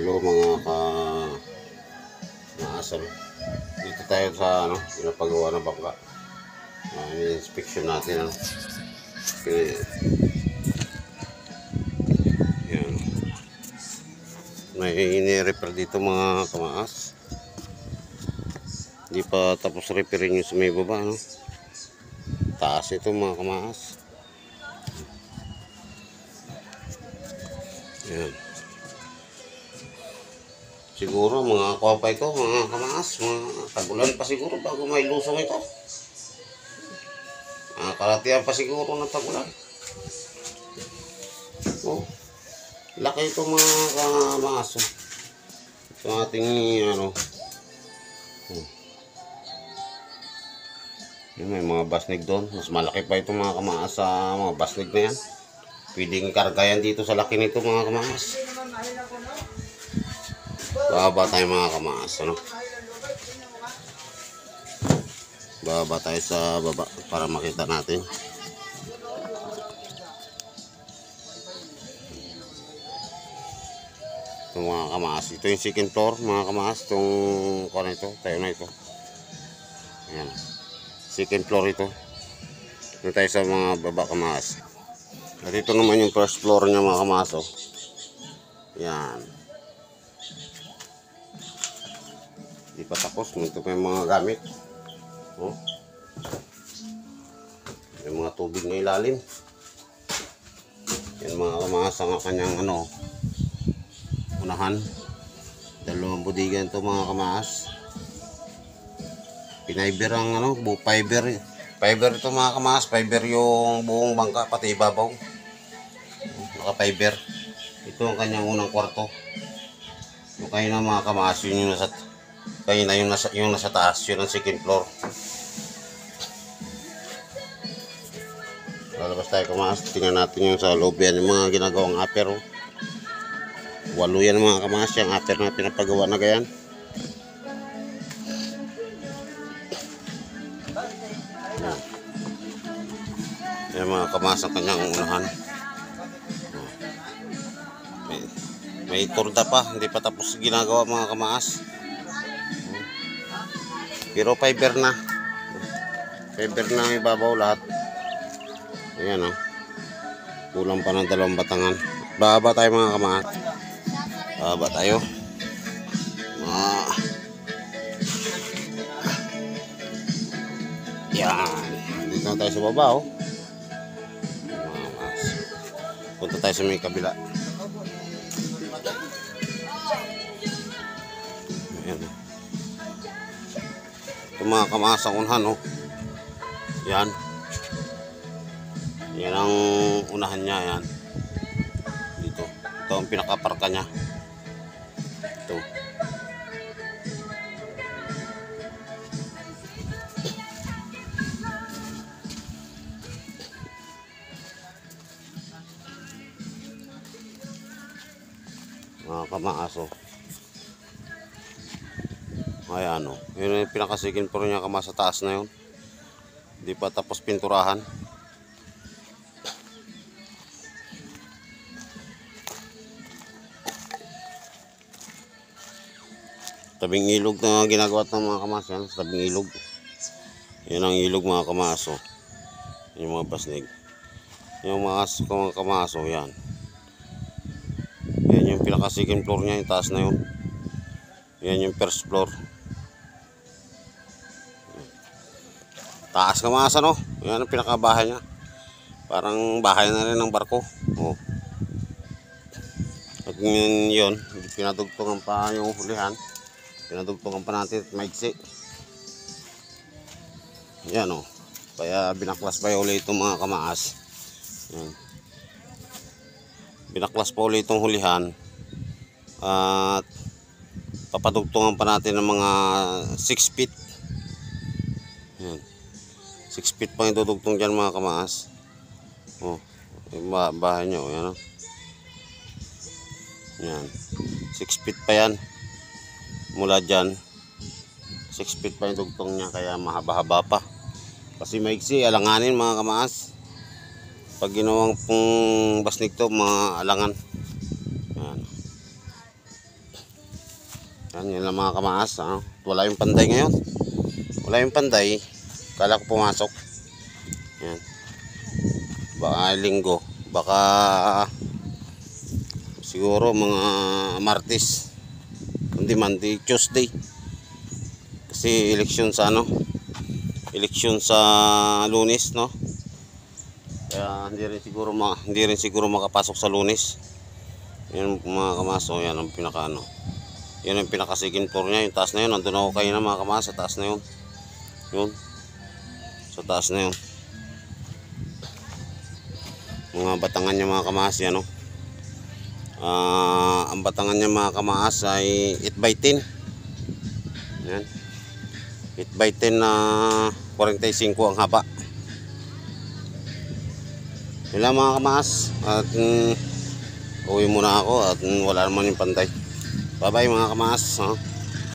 Hello mga maasal. Dito tayo sa pinapagawa ng bangka. Inspection natin. Yan. May ini-repair dito mga kamaas. Hindi pa tapos repairin yung sa may baba. Taas ito mga kamaas. Yan. Siguro mga kuwapa ito, mga kamaas, mga tagulan pa siguro bago may lusong ito. Kalatihan pa siguro ng tagulan. Oh, laki ito mga kamaas. Ito ating may mga basnig doon. Mas malaki pa ito mga kamaas sa mga basnig na yan. Pwedeng kargayan dito sa laki nito mga kamaas. Baba tayo mga kamaas, Baba tayo sa baba para makita natin. Ito mga kamaas, ito yung second floor mga kamaas. Itong kung ito, tayo na ito. Ayan. Second floor ito. Ito tayo sa mga baba kamaas. At ito naman yung first floor niya mga kamaas. Yan. Di pa tapos. Ito pa yung mga gamit. May mga tubig na ilalim. Yan mga kamaas ang kanyang unahan. Dalawang budigan ito mga kamaas. Pinaiber ang fiber ito mga kamaas. Fiber yung buong bangka pati ibabaw. Naka-fiber. Ito ang kanyang unang kwarto. Yung kayo na mga kamaas, yun yung nasa taas, yun ang second floor. Lalabas tayo kamaas, tingnan natin yung sa loob yan, yung mga ginagawang upper. 8 yan mga kamaas, yung upper na pinapagawa na gayan. Yan mga kamaas ang kanyang unahan. May turda pa, hindi pa tapos ginagawa mga kamaas. Pero fiber na. Fiber na ang ibabaw lahat. Ayan kulang pa ng 2 batangan. Baba tayo mga kamaas. Baba tayo. Yan. Dito na tayo sa baba Punta tayo sa may kabila. Ayan. Ito mga kamaas ang unahan Yan. Yan ang unahan niya yan. Dito. Ito ang pinakaparka niya. Ito. Mga kamaas Ayan yun yung pinakasikin po niya kamaas sa taas na yun. Hindi pa tapos pinturahan. Tabing ilog na ginagawa ng mga kamaas yan. Tabing ilog. Yan ang ilog mga kamaas yung mga basnig. Yung mga kamaas yan. Yan yung pinaka second floor niya, yung taas na yun. Yan yung first floor. Taas kamaas yan ang pinakabahay niya. Parang bahay na rin ng barko. At yun pinadugtungan pa yung hulihan. Pinadugtungan pa natin at maigsi. Yan Kaya binaklas pa ulit itong mga kamaas. Yan. Binaklas pa ulit itong hulihan. At papadugtungan pa natin ng mga 6 feet. Yan. 6 feet pa yung dudugtong dyan mga kamaas. Yung bahay nyo. Yan. 6 feet pa yan. Mula dyan. 6 feet pa yung dugtong niya. Kaya mahaba-haba pa. Kasi maiksi, alanganin mga kamaas. Pag ginawang basnig to, mga alangan. Yan. Yan lang mga kamaas. Wala yung panday ngayon. Wala yung panday. Kala ko pumasok. Yan. Baka linggo. Baka siguro mga Martes. Hindi Monday, Tuesday. Kasi eleksyon sa eleksyon sa Lunes, no? Kaya hindi rin siguro makapasok sa Lunes. Yan mga kamaas. Yan ang pinaka Yan ang pinaka second floor niya. Yung taas na yun. Nandun ako kayo na mga kamaas. Sa taas na yun. Yun. Sa taas na yun. Mga batangan niya mga kamaas. Yan o. Ang batangan niya mga kamaas ay 8x10. Yan. 8x10 na 45 ang haba. Yun lang mga kamaas. At uwi muna ako. At wala naman yung pantay. Bye bye mga kamaas.